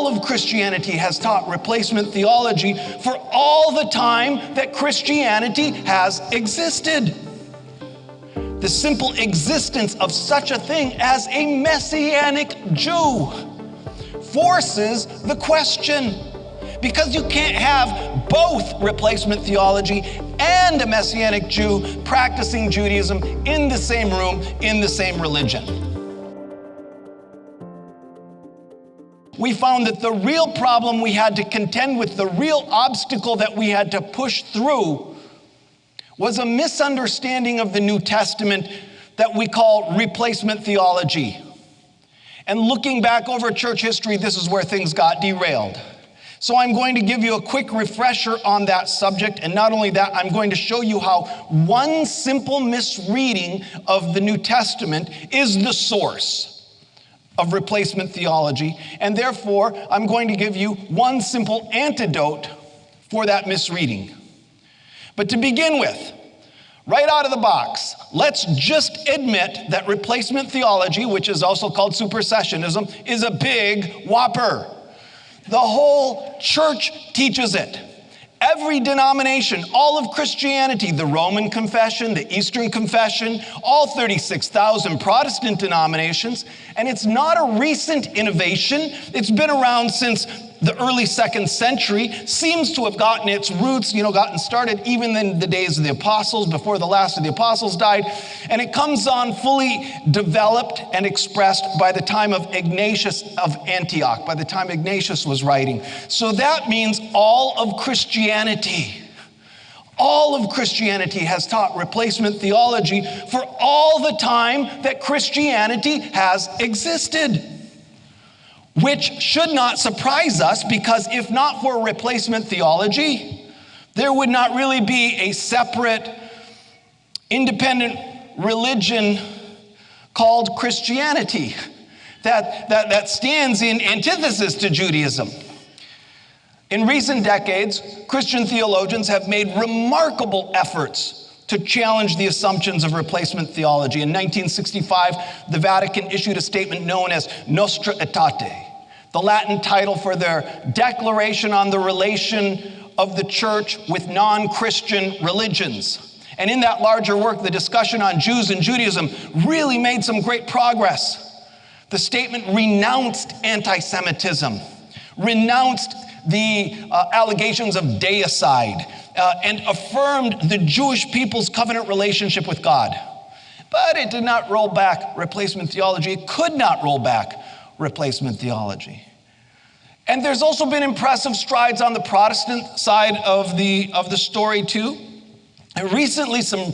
all of Christianity has taught replacement theology for all the time that Christianity has existed. The simple existence of such a thing as a Messianic Jew forces the question, because you can't have both replacement theology and a Messianic Jew practicing Judaism in the same room, in the same religion. We found that the real problem we had to contend with, the real obstacle that we had to push through, was a misunderstanding of the New Testament that we call replacement theology. And looking back over church history, this is where things got derailed. So I'm going to give you a quick refresher on that subject, and not only that, I'm going to show you how one simple misreading of the New Testament is the source of replacement theology, and therefore I'm going to give you one simple antidote for that misreading. But to begin with, right out of the box, let's just admit that replacement theology, which is also called supersessionism, is a big whopper. The whole church teaches it. Every denomination, all of Christianity, the Roman Confession, the Eastern Confession, all 36,000 Protestant denominations, and it's not a recent innovation. It's been around since the early 2nd century, seems to have gotten its roots, gotten started even in the days of the apostles, before the last of the apostles died. And it comes on fully developed and expressed by the time of Ignatius of Antioch, by the time Ignatius was writing. So that means all of Christianity has taught replacement theology for all the time that Christianity has existed. Which should not surprise us, because if not for replacement theology, there would not really be a separate, independent religion called Christianity that stands in antithesis to Judaism. In recent decades, Christian theologians have made remarkable efforts to challenge the assumptions of replacement theology. In 1965, the Vatican issued a statement known as Nostra Aetate, the Latin title for their declaration on the relation of the church with non-Christian religions. And in that larger work, the discussion on Jews and Judaism really made some great progress. The statement renounced anti-Semitism, renounced the allegations of deicide, and affirmed the Jewish people's covenant relationship with God. But it did not roll back replacement theology. It could not roll back replacement theology. And there's also been impressive strides on the Protestant side of the story too. And recently, some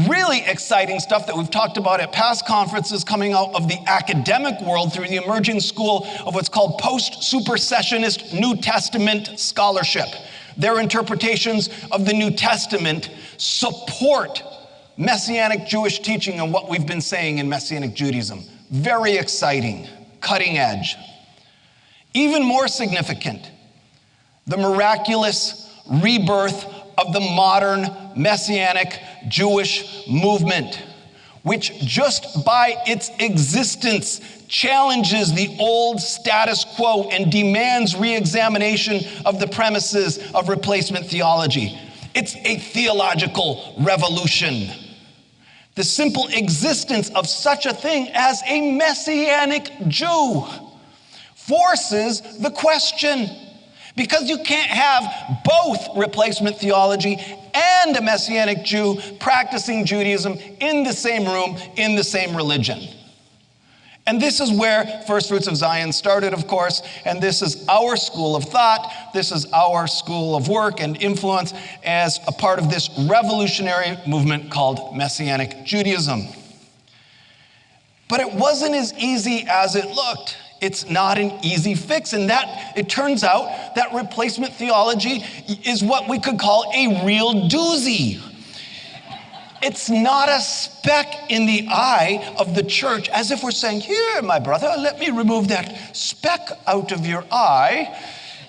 really exciting stuff that we've talked about at past conferences coming out of the academic world through the emerging school of what's called post-supersessionist New Testament scholarship. Their interpretations of the New Testament support Messianic Jewish teaching and what we've been saying in Messianic Judaism. Very exciting, cutting edge. Even more significant, the miraculous rebirth of the modern Messianic Jewish movement, which just by its existence challenges the old status quo and demands re-examination of the premises of replacement theology. It's a theological revolution. The simple existence of such a thing as a Messianic Jew forces the question, because you can't have both replacement theology and a Messianic Jew practicing Judaism in the same room, in the same religion. And this is where First Fruits of Zion started, of course, and this is our school of thought, this is our school of work and influence as a part of this revolutionary movement called Messianic Judaism. But it wasn't as easy as it looked. It's not an easy fix, and that it turns out that replacement theology is what we could call a real doozy. It's not a speck in the eye of the church, as if we're saying, here, my brother, let me remove that speck out of your eye.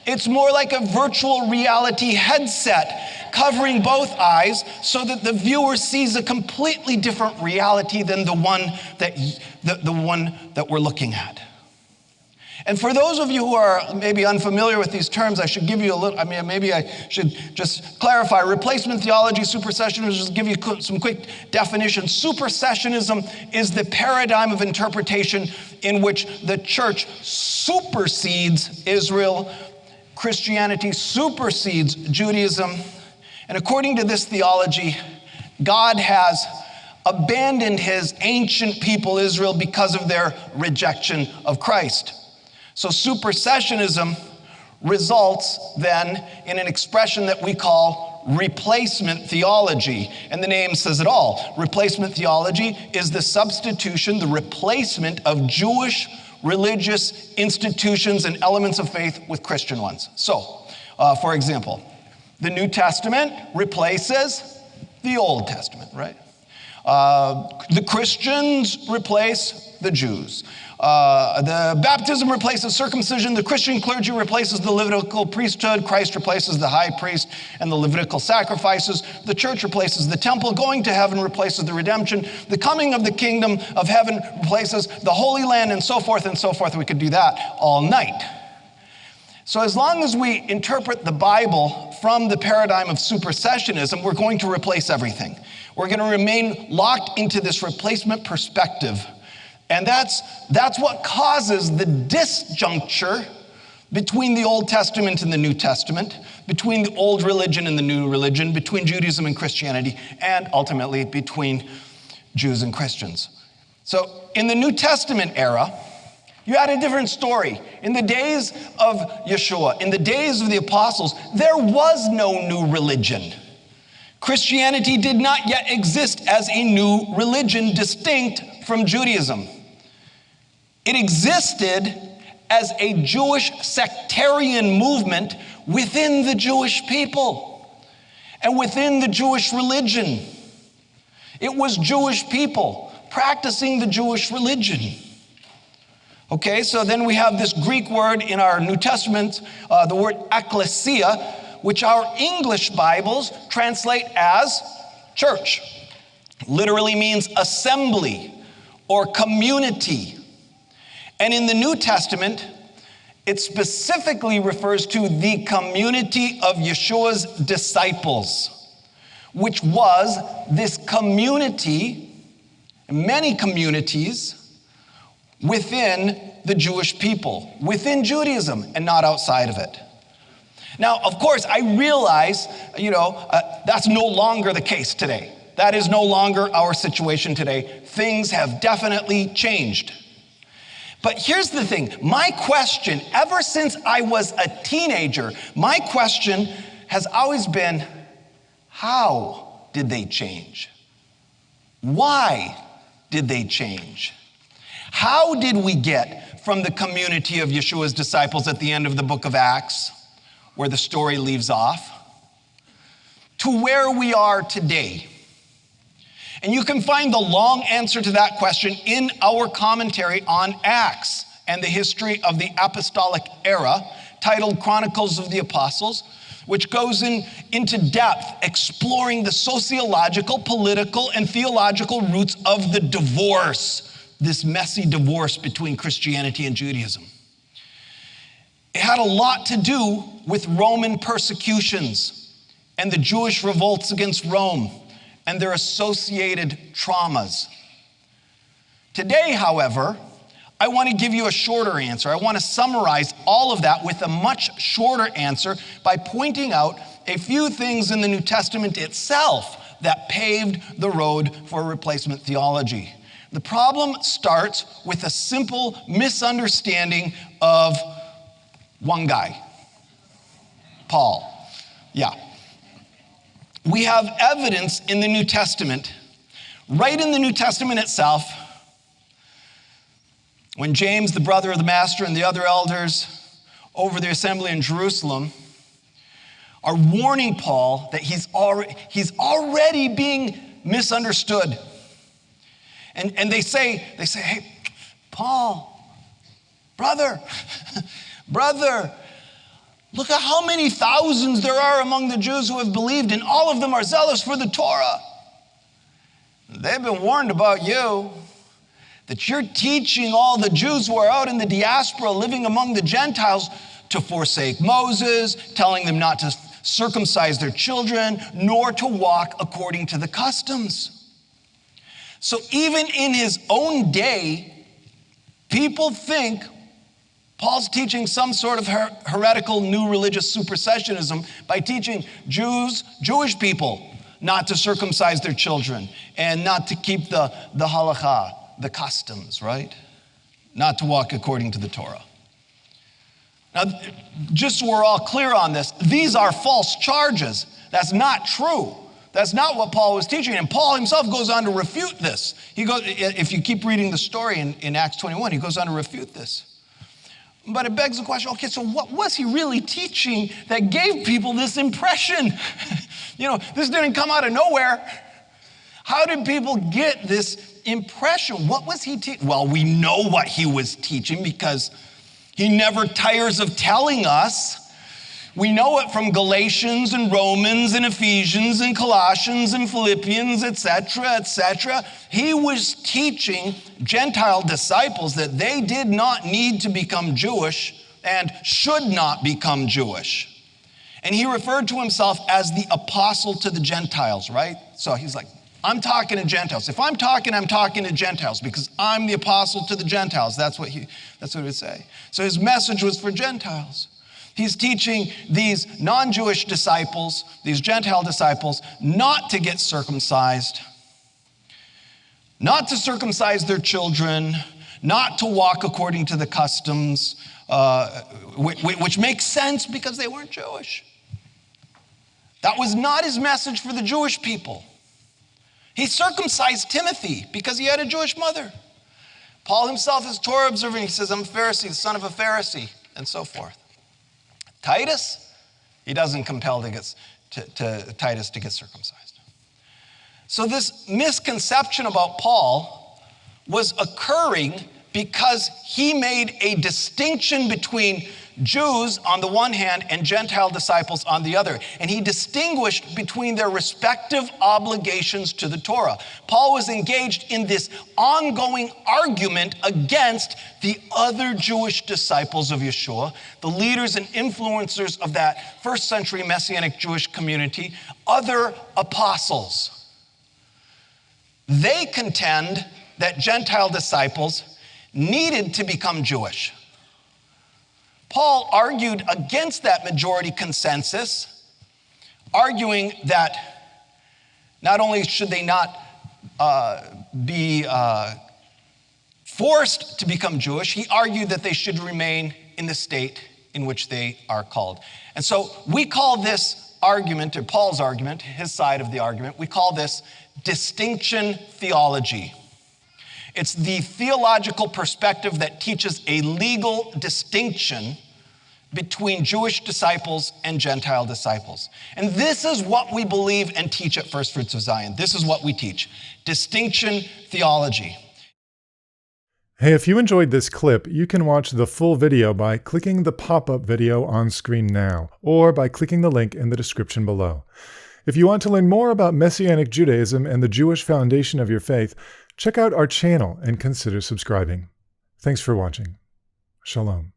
It's more like a virtual reality headset covering both eyes so that the viewer sees a completely different reality than the one that we're looking at. And for those of you who are maybe unfamiliar with these terms, I should give you a little, maybe I should just clarify. Replacement theology, supersessionism, just give you some quick definitions. Supersessionism is the paradigm of interpretation in which the church supersedes Israel, Christianity supersedes Judaism, and according to this theology, God has abandoned his ancient people Israel because of their rejection of Christ. So supersessionism results then in an expression that we call replacement theology. And the name says it all. Replacement theology is the substitution, the replacement of Jewish religious institutions and elements of faith with Christian ones. So, for example, the New Testament replaces the Old Testament, right? The Christians replace the Jews. The baptism replaces circumcision. The Christian clergy replaces the Levitical priesthood. Christ replaces the high priest and the Levitical sacrifices. The church replaces the temple. Going to heaven replaces the redemption. The coming of the kingdom of heaven replaces the Holy Land, and so forth and so forth. We could do that all night. So as long as we interpret the Bible from the paradigm of supersessionism, we're going to replace everything. We're going to remain locked into this replacement perspective. And that's what causes the disjuncture between the Old Testament and the New Testament, between the old religion and the new religion, between Judaism and Christianity, and ultimately between Jews and Christians. So in the New Testament era, you had a different story. In the days of Yeshua, in the days of the apostles, there was no new religion. Christianity did not yet exist as a new religion distinct from Judaism. It existed as a Jewish sectarian movement within the Jewish people and within the Jewish religion. It was Jewish people practicing the Jewish religion. Okay, so then we have this Greek word in our New Testament, the word ecclesia, which our English Bibles translate as church. Literally means assembly or community. And in the New Testament, it specifically refers to the community of Yeshua's disciples, which was this community, many communities, within the Jewish people, within Judaism, and not outside of it. Now, of course, I realize, that's no longer the case today. That is no longer our situation today. Things have definitely changed. But here's the thing. My question, ever since I was a teenager, my question has always been, how did they change? Why did they change? How did we get from the community of Yeshua's disciples at the end of the book of Acts, where the story leaves off, to where we are today? And you can find the long answer to that question in our commentary on Acts and the history of the apostolic era, titled Chronicles of the Apostles, which goes into depth exploring the sociological, political, and theological roots of the divorce, this messy divorce between Christianity and Judaism. It had a lot to do with Roman persecutions and the Jewish revolts against Rome and their associated traumas. Today, however, I want to give you a shorter answer. I want to summarize all of that with a much shorter answer by pointing out a few things in the New Testament itself that paved the road for replacement theology. The problem starts with a simple misunderstanding of one guy, Paul. Yeah. We have evidence in the New Testament, right in the New Testament itself, when James, the brother of the master, and the other elders over the assembly in Jerusalem are warning Paul that he's already being misunderstood. And they say, hey, Paul, brother, look at how many thousands there are among the Jews who have believed, and all of them are zealous for the Torah. They've been warned about you. that you're teaching all the Jews who are out in the diaspora living among the Gentiles to forsake Moses, telling them not to circumcise their children, nor to walk according to the customs. So even in his own day, people think Paul's teaching some sort of heretical new religious supersessionism by teaching Jewish people not to circumcise their children and not to keep the halakha, the customs, right? Not to walk according to the Torah. Now, just so we're all clear on this, these are false charges. That's not true. That's not what Paul was teaching. And Paul himself goes on to refute this. If you keep reading the story in Acts 21, he goes on to refute this. But it begs the question, okay, so what was he really teaching that gave people this impression? This didn't come out of nowhere. How did people get this impression? What was he teaching? Well, we know what he was teaching because he never tires of telling us. We know it from Galatians and Romans and Ephesians and Colossians and Philippians, etc., etc. He was teaching Gentile disciples that they did not need to become Jewish and should not become Jewish. And he referred to himself as the apostle to the Gentiles, right? So he's like, I'm talking to Gentiles. If I'm talking to Gentiles because I'm the apostle to the Gentiles. That's what he would say. So his message was for Gentiles. He's teaching these non-Jewish disciples, these Gentile disciples, not to get circumcised, not to circumcise their children, not to walk according to the customs, which makes sense because they weren't Jewish. That was not his message for the Jewish people. He circumcised Timothy because he had a Jewish mother. Paul himself is Torah observant. He says, I'm a Pharisee, the son of a Pharisee, and so forth. Titus, he doesn't compel Titus to get circumcised. So this misconception about Paul was occurring because he made a distinction between Jews on the one hand and Gentile disciples on the other. And he distinguished between their respective obligations to the Torah. Paul was engaged in this ongoing argument against the other Jewish disciples of Yeshua, the leaders and influencers of that first century Messianic Jewish community, other apostles. They contend that Gentile disciples needed to become Jewish. Paul argued against that majority consensus, arguing that not only should they not be forced to become Jewish, he argued that they should remain in the state in which they are called. And so we call this argument, or Paul's argument, his side of the argument, we call this distinction theology. It's the theological perspective that teaches a legal distinction between Jewish disciples and Gentile disciples. And this is what we believe and teach at First Fruits of Zion. This is what we teach, distinction theology. Hey, if you enjoyed this clip, you can watch the full video by clicking the pop-up video on screen now, or by clicking the link in the description below. If you want to learn more about Messianic Judaism and the Jewish foundation of your faith, check out our channel and consider subscribing. Thanks for watching. Shalom.